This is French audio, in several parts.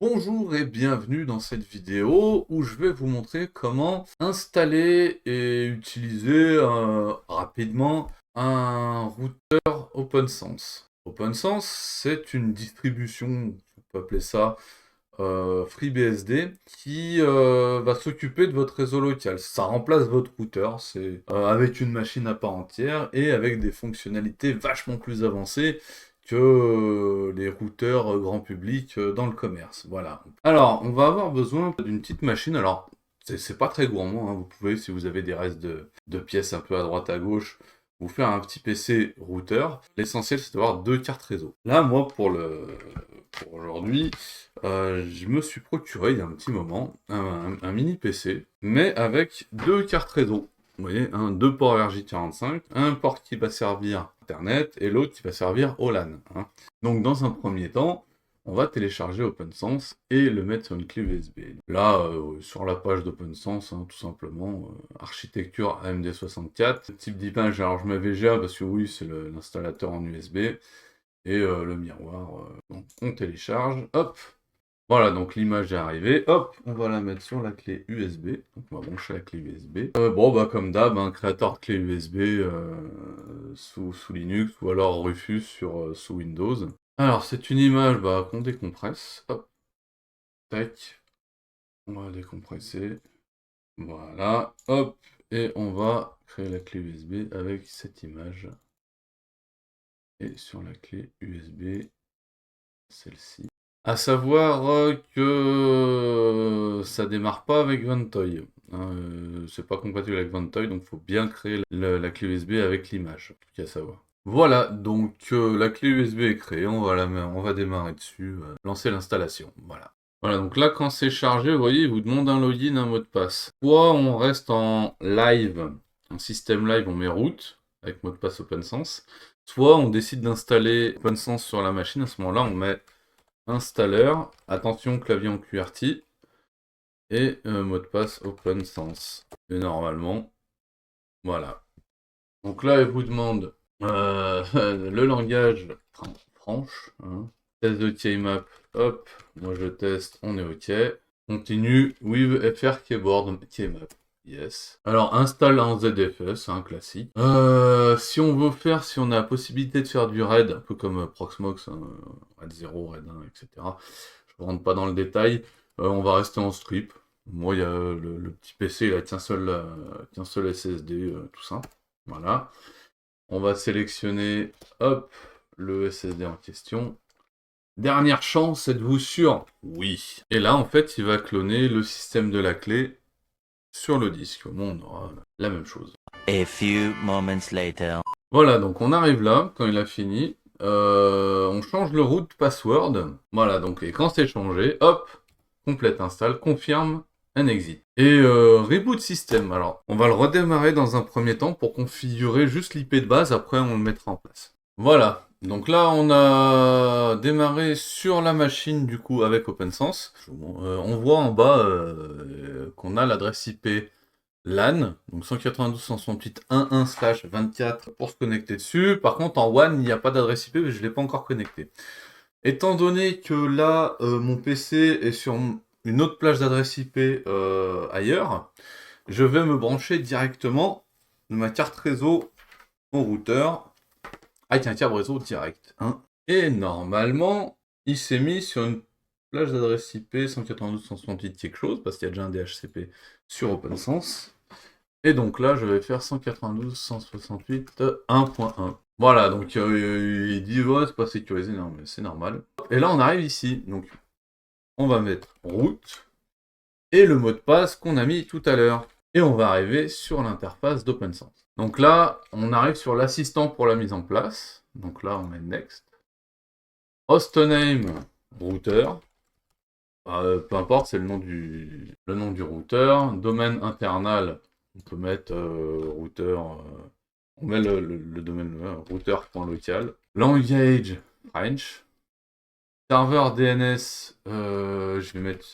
Bonjour et bienvenue dans cette vidéo où je vais vous montrer comment installer et utiliser rapidement un routeur OpenSense. OpenSense, c'est une distribution, on peut appeler ça FreeBSD, qui va s'occuper de votre réseau local. Ça remplace votre routeur, c'est avec une machine à part entière et avec des fonctionnalités vachement plus avancées que les routeurs grand public dans le commerce. Voilà. Alors, on va avoir besoin d'une petite machine. Alors, c'est pas très gourmand, hein. Vous pouvez, si vous avez des restes de pièces un peu à droite à gauche, vous faire un petit PC routeur. L'essentiel, c'est d'avoir deux cartes réseau. Là, moi, pour aujourd'hui, je me suis procuré, il y a un petit moment, un mini PC, mais avec deux cartes réseau. Vous voyez, deux ports RJ45, un port qui va servir Internet et l'autre qui va servir au LAN. Donc dans un premier temps, on va télécharger OpenSense et le mettre sur une clé USB. Là, sur la page d'OpenSense, tout simplement, architecture AMD64, type d'image, alors je mets VGA parce que oui, c'est l'installateur en USB, et le miroir, donc on télécharge, hop, voilà, donc l'image est arrivée, hop, on va la mettre sur la clé USB, donc on va brancher la clé USB. Bon, bah comme d'hab, un créateur de clé USB sous Linux, ou alors Rufus sous Windows. Alors, c'est une image qu'on décompresse, hop, tac, on va décompresser, voilà, hop, et on va créer la clé USB avec cette image. Et sur la clé USB, celle-ci. À savoir que ça démarre pas avec Ventoy. C'est pas compatible avec Ventoy, donc il faut bien créer la clé USB avec l'image. En tout cas, à savoir. Voilà, donc la clé USB est créée, on va démarrer dessus, lancer l'installation. Voilà. Voilà, donc là, quand c'est chargé, vous voyez, il vous demande un login, un mot de passe. Soit on reste en live, en système live, on met root, avec mot de passe OpenSense. Soit on décide d'installer OpenSense sur la machine, à ce moment-là, on met installeur, attention clavier en QWERTY, et mot de passe OpenSense. Et normalement, voilà. Donc là, il vous demande le langage franche, test de TIMAP, hop, moi je teste, on est OK. Continue with FR Keyboard TIMAP. Yes. Alors, installe en ZFS, classique. Si on a la possibilité de faire du RAID, un peu comme Proxmox, RAID 0, RAID 1, etc. Je ne rentre pas dans le détail. On va rester en strip. Moi, il y a le petit PC, il a qu'un seul SSD, tout ça. Voilà. On va sélectionner, hop, le SSD en question. Dernière chance, êtes-vous sûr? Oui. Et là, en fait, il va cloner le système de la clé sur le disque. Au moins, on aura la même chose. A few moments later. Voilà, donc on arrive là, quand il a fini. On change le root password. Voilà, donc et quand c'est changé, hop, complète install, confirme, un exit. Et reboot système. Alors, on va le redémarrer dans un premier temps pour configurer juste l'IP de base, après on le mettra en place. Voilà, donc là on a démarré sur la machine du coup avec OpenSense. On voit en bas qu'on a l'adresse IP LAN, donc 192.168.1.1/24 pour se connecter dessus. Par contre en WAN il n'y a pas d'adresse IP, mais je ne l'ai pas encore connecté. Étant donné que là mon PC est sur une autre plage d'adresse IP ailleurs, je vais me brancher directement de ma carte réseau au routeur avec un câble réseau direct. Et normalement, il s'est mis sur une plage d'adresse IP 192.168 quelque chose, parce qu'il y a déjà un DHCP sur OpenSense. Et donc là, je vais faire 192.168.1.1. Voilà, donc il dit, ouais, c'est pas sécurisé, non, mais c'est normal. Et là, on arrive ici, donc on va mettre root et le mot de passe qu'on a mis tout à l'heure. Et on va arriver sur l'interface d'OpenSense. Donc là, on arrive sur l'assistant pour la mise en place. Donc là, on met Next. Hostname, router. Peu importe, c'est le nom du routeur. Domaine internal, on peut mettre routeur. On met le domaine routeur.local. Language, French. Serveur DNS, je vais mettre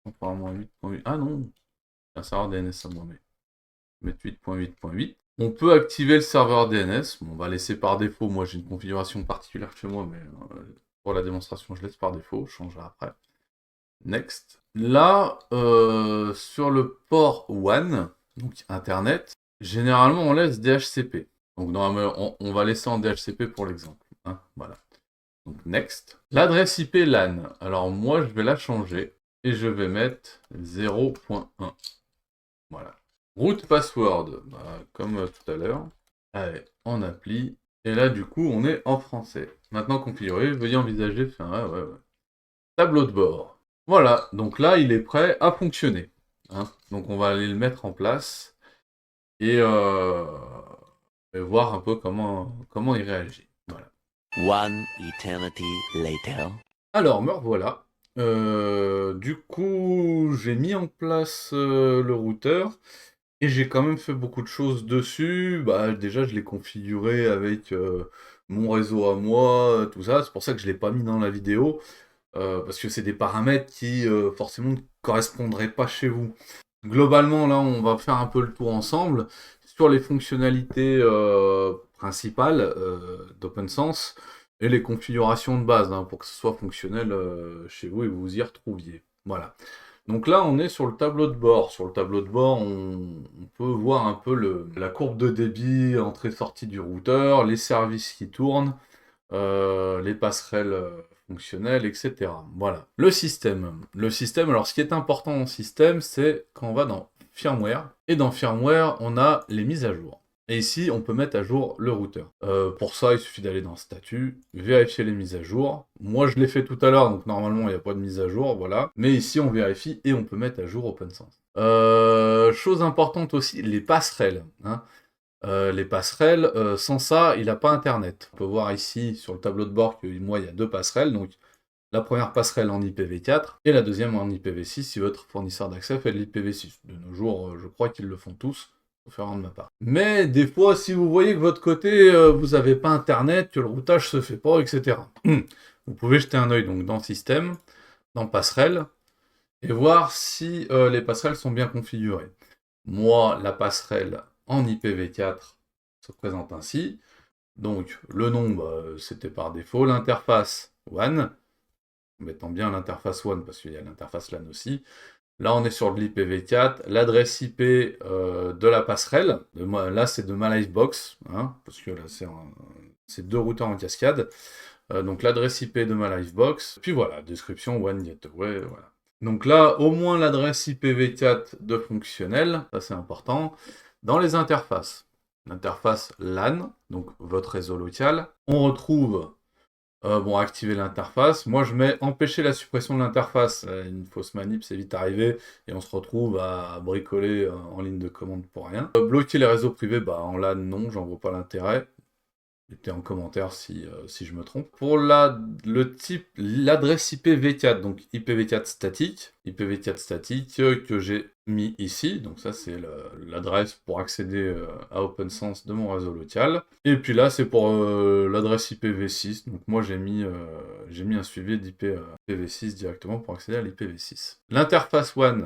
8.8. Ah non, un serveur DNS à moi, mais je vais mettre 8.8.8. On peut activer le serveur DNS. Bon, on va laisser par défaut. Moi, j'ai une configuration particulière chez moi, mais pour la démonstration, je laisse par défaut. Je changerai après. Next. Là, sur le port WAN, donc Internet, généralement on laisse DHCP. Donc normalement, on va laisser en DHCP pour l'exemple. Hein, voilà. Donc next. L'adresse IP LAN. Alors moi, je vais la changer et je vais mettre 0.1. Voilà. Root password, comme tout à l'heure. Allez, en appli. Et là, du coup, on est en français. Maintenant configuré, veuillez envisager. Enfin, ouais. Tableau de bord. Voilà, donc là, il est prêt à fonctionner. Hein. Donc on va aller le mettre en place et voir un peu comment il réagit. Voilà. One eternity later. Alors, me revoilà. Du coup, j'ai mis en place le routeur et j'ai quand même fait beaucoup de choses dessus. Bah, déjà, je l'ai configuré avec mon réseau à moi, tout ça. C'est pour ça que je ne l'ai pas mis dans la vidéo. Parce que c'est des paramètres qui forcément ne correspondraient pas chez vous. Globalement, là, on va faire un peu le tour ensemble sur les fonctionnalités principales d'OpenSense et les configurations de base hein, pour que ce soit fonctionnel chez vous et vous vous y retrouviez. Voilà. Donc là, on est sur le tableau de bord. Sur le tableau de bord, on peut voir un peu la courbe de débit, entrée-sortie du routeur, les services qui tournent, les passerelles fonctionnelles, etc. Voilà. Le système. Le système, alors ce qui est important dans le système, c'est quand on va dans firmware. Et dans firmware, on a les mises à jour. Et ici, on peut mettre à jour le routeur. Pour ça, il suffit d'aller dans statut, vérifier les mises à jour. Moi, je l'ai fait tout à l'heure, donc normalement, il n'y a pas de mise à jour, voilà. Mais ici, on vérifie et on peut mettre à jour OpenSense. Chose importante aussi, les passerelles. Hein. Les passerelles, sans ça, il n'a pas Internet. On peut voir ici, sur le tableau de bord, que moi, il y a 2 passerelles. Donc, la première passerelle en IPv4 et la deuxième en IPv6 si votre fournisseur d'accès fait de l'IPv6. De nos jours, je crois qu'ils le font tous, sauf erreur de ma part. Mais des fois, si vous voyez que de votre côté, vous n'avez pas Internet, que le routage se fait pas, etc. Vous pouvez jeter un œil donc dans Système, dans Passerelle, et voir si les passerelles sont bien configurées. Moi, la passerelle en IPv4 se présente ainsi. Donc, le nom, c'était par défaut. L'interface WAN, mettant bien l'interface WAN parce qu'il y a l'interface LAN aussi. Là, on est sur de l'IPv4. L'adresse IP de la passerelle, là, c'est de ma Livebox, hein, parce que là, c'est 2 routeurs en cascade. Donc, l'adresse IP de ma Livebox. Puis voilà, description WAN Gateway, voilà. Donc là, au moins l'adresse IPv4 de fonctionnel, ça c'est important. Dans les interfaces, l'interface LAN, donc votre réseau local, on retrouve, activer l'interface. Moi je mets empêcher la suppression de l'interface. Une fausse manip, c'est vite arrivé, et on se retrouve à bricoler en ligne de commande pour rien. Bloquer les réseaux privés, en LAN non, j'en vois pas l'intérêt. Mettez en commentaire si je me trompe. Pour le type, l'adresse IPv4, donc IPv4 statique, que j'ai mis ici. Donc ça, c'est l'adresse pour accéder à OpenSense de mon réseau local. Et puis là, c'est pour l'adresse IPv6. Donc moi, j'ai mis un suivi d'IPv6 directement pour accéder à l'IPv6. L'interface WAN,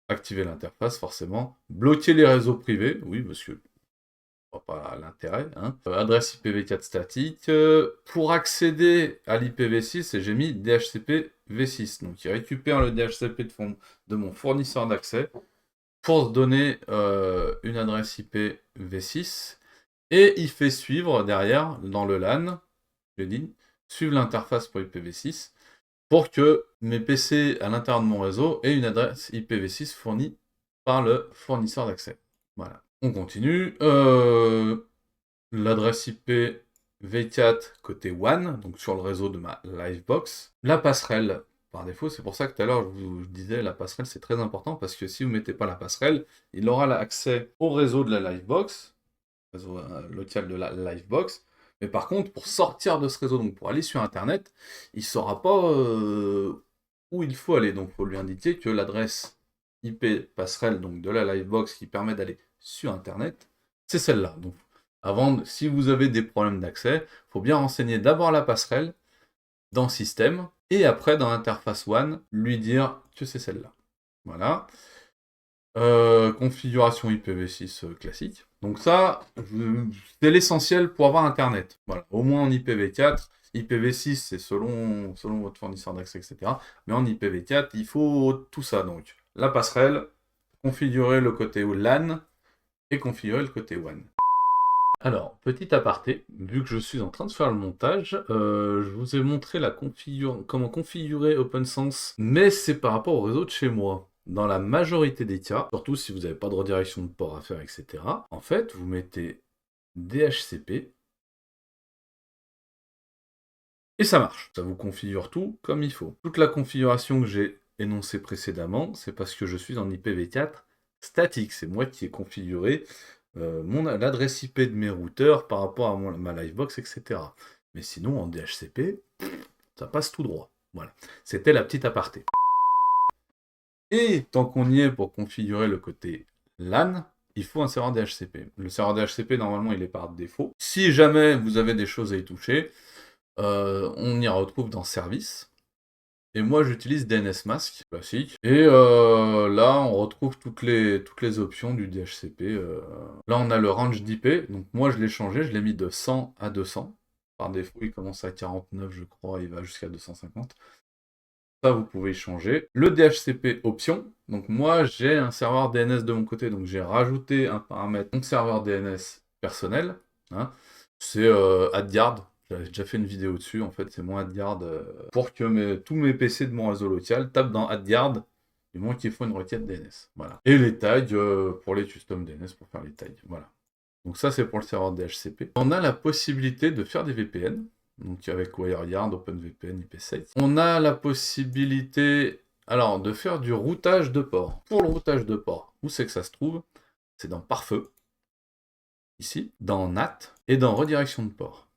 activer l'interface forcément. Bloquer les réseaux privés, oui, parce que pas l'intérêt. Hein. Adresse IPv4 statique. Pour accéder à l'IPv6, j'ai mis DHCP v6. Donc il récupère le DHCP de mon fournisseur d'accès pour se donner une adresse IP v6. Et il fait suivre derrière, dans le LAN, je dis, suivre l'interface pour IPv6 pour que mes PC à l'intérieur de mon réseau aient une adresse IPv6 fournie par le fournisseur d'accès. Voilà. On continue. L'adresse IP v4 côté WAN, donc sur le réseau de ma Livebox. La passerelle, par défaut, c'est pour ça que tout à l'heure je vous disais la passerelle c'est très important parce que si vous ne mettez pas la passerelle, il aura accès au réseau de la Livebox, réseau local de la Livebox. Mais par contre, pour sortir de ce réseau, donc pour aller sur Internet, il ne saura pas où il faut aller. Donc il faut lui indiquer que l'adresse IP passerelle donc de la Livebox qui permet d'aller sur Internet, c'est celle-là. Donc, si vous avez des problèmes d'accès, il faut bien renseigner d'abord la passerelle dans Système, et après dans l'interface WAN, lui dire que c'est celle-là. Voilà. Configuration IPv6 classique. Donc ça, c'est l'essentiel pour avoir Internet. Voilà. Au moins en IPv4, IPv6, c'est selon votre fournisseur d'accès, etc. Mais en IPv4, il faut tout ça. Donc, la passerelle, configurer le côté LAN et configurer le côté WAN. Alors, petit aparté, vu que je suis en train de faire le montage, je vous ai montré comment configurer OpenSense, mais c'est par rapport au réseau de chez moi. Dans la majorité des cas, surtout si vous n'avez pas de redirection de port à faire, etc., en fait, vous mettez DHCP, et ça marche. Ça vous configure tout comme il faut. Toute la configuration que j'ai énoncée précédemment, c'est parce que je suis en IPv4 statique. C'est moi qui ai configuré l'adresse IP de mes routeurs par rapport à ma Livebox, etc. Mais sinon, en DHCP, ça passe tout droit. Voilà. C'était la petite aparté. Et tant qu'on y est pour configurer le côté LAN, il faut un serveur DHCP. Le serveur DHCP, normalement, il est par défaut. Si jamais vous avez des choses à y toucher, on y retrouve dans Service. Et moi, j'utilise DNSMask, classique. Et là, on retrouve toutes les options du DHCP. Là, on a le range d'IP. Donc moi, je l'ai changé, je l'ai mis de 100 à 200. Par défaut, il commence à 49, je crois, il va jusqu'à 250. Ça, vous pouvez y changer. Le DHCP option. Donc moi, j'ai un serveur DNS de mon côté. Donc j'ai rajouté un paramètre, mon serveur DNS personnel. Hein. C'est AdGuard. J'avais déjà fait une vidéo dessus, en fait, c'est mon AdGuard pour que tous mes PC de mon réseau local tapent dans AdGuard, du moins qu'il faut une requête DNS. Voilà. Et les tags pour les custom DNS pour faire les tags. Voilà. Donc ça, c'est pour le serveur DHCP. On a la possibilité de faire des VPN, donc avec WireGuard, OpenVPN, IP7. On a la possibilité, alors, de faire du routage de port. Pour le routage de port, où c'est que ça se trouve? C'est dans Pare-Feu, ici, dans NAT, et dans redirection de port.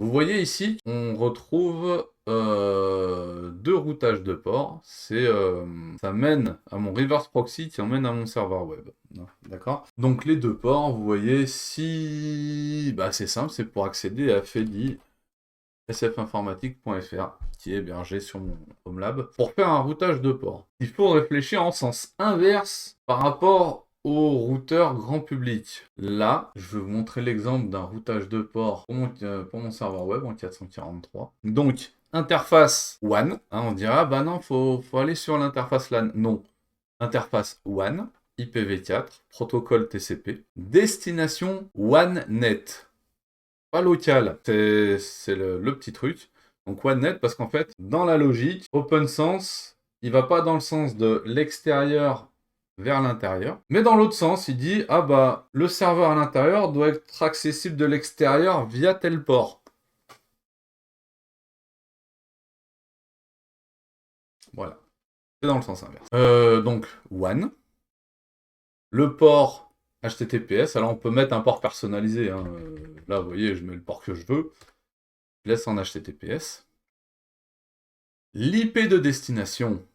Vous voyez ici, on retrouve deux routages de port. Ça mène à mon reverse proxy qui emmène à mon serveur web. D'accord? Donc les deux ports, vous voyez, c'est simple, c'est pour accéder à FEDI sfinformatique.fr qui est hébergé sur mon Homelab pour faire un routage de port. Il faut réfléchir en sens inverse par rapport au routeur grand public. Là, je vais vous montrer l'exemple d'un routage de port pour mon serveur web en 443. Donc, interface WAN, on dira, bah non, faut aller sur l'interface LAN. Non, interface WAN, IPv4, protocole TCP, destination WANnet. Pas local, c'est le petit truc. Donc WANnet, parce qu'en fait, dans la logique, OpenSense, il va pas dans le sens de l'extérieur vers l'intérieur. Mais dans l'autre sens, il dit, ah bah, le serveur à l'intérieur doit être accessible de l'extérieur via tel port. Voilà. C'est dans le sens inverse. Donc, WAN. Le port HTTPS. Alors, on peut mettre un port personnalisé. Hein. Là, vous voyez, je mets le port que je veux. Je laisse en HTTPS. L'IP de destination,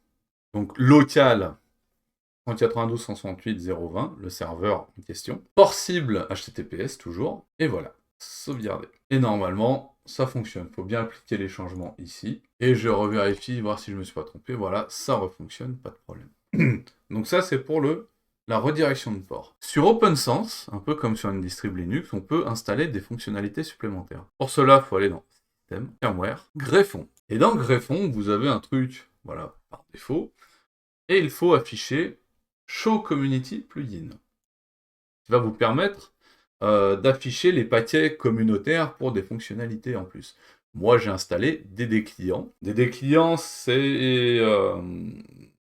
donc local, 192.168.0.20, le serveur en question. Port cible HTTPS toujours, et voilà, sauvegarder. Et normalement, ça fonctionne. Il faut bien appliquer les changements ici. Et je revérifie, voir si je ne me suis pas trompé. Voilà, ça refonctionne, pas de problème. Donc ça, c'est pour la redirection de port. Sur OpenSense, un peu comme sur une distrib Linux, on peut installer des fonctionnalités supplémentaires. Pour cela, il faut aller dans Système, Firmware, Greffon. Et dans Greffon, vous avez un truc, voilà, par défaut, et il faut afficher Show Community Plugin, qui va vous permettre d'afficher les paquets communautaires pour des fonctionnalités en plus. Moi, j'ai installé DD Client. DD Client, c'est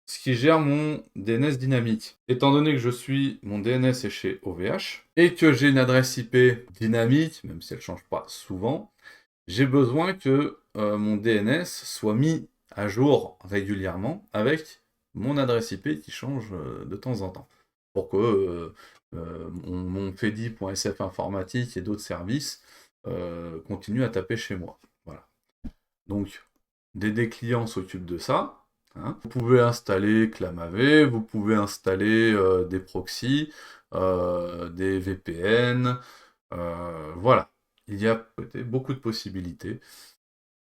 ce qui gère mon DNS dynamique. Étant donné que mon DNS est chez OVH, et que j'ai une adresse IP dynamique, même si elle ne change pas souvent, j'ai besoin que mon DNS soit mis à jour régulièrement avec mon adresse IP qui change de temps en temps. Pour que mon FEDI.sf informatique et d'autres services continuent à taper chez moi. Voilà. Donc, DD client s'occupe de ça. Hein. Vous pouvez installer ClamAV, vous pouvez installer des proxys, des VPN, voilà. Il y a peut-être beaucoup de possibilités.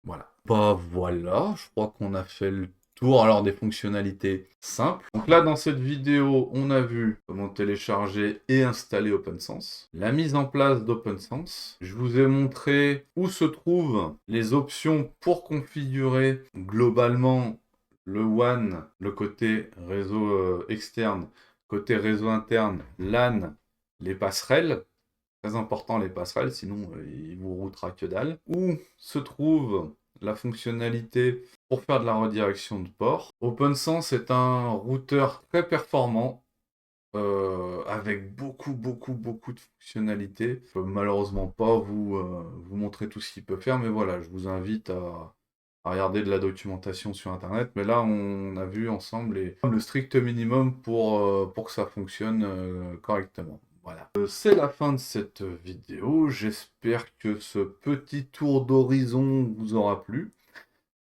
Voilà. Bah voilà, je crois qu'on a fait le tour, alors des fonctionnalités simples. Donc là, dans cette vidéo, on a vu comment télécharger et installer OpenSense, la mise en place d'OpenSense. Je vous ai montré où se trouvent les options pour configurer globalement le WAN, le côté réseau externe, côté réseau interne, LAN, les passerelles. Très important les passerelles, sinon il vous routera que dalle. Où se trouve la fonctionnalité pour faire de la redirection de port. OpenSense est un routeur très performant avec beaucoup de fonctionnalités. Je peux malheureusement pas vous montrer tout ce qu'il peut faire, mais voilà, je vous invite à regarder de la documentation sur internet. Mais là, on a vu ensemble le strict minimum pour que ça fonctionne correctement. Voilà. C'est la fin de cette vidéo. J'espère que ce petit tour d'horizon vous aura plu.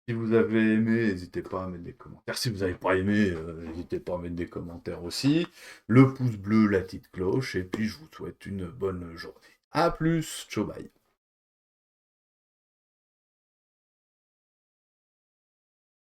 Si vous avez aimé, n'hésitez pas à mettre des commentaires. Si vous n'avez pas aimé, n'hésitez pas à mettre des commentaires aussi. Le pouce bleu, la petite cloche. Et puis, je vous souhaite une bonne journée. A plus, ciao, bye.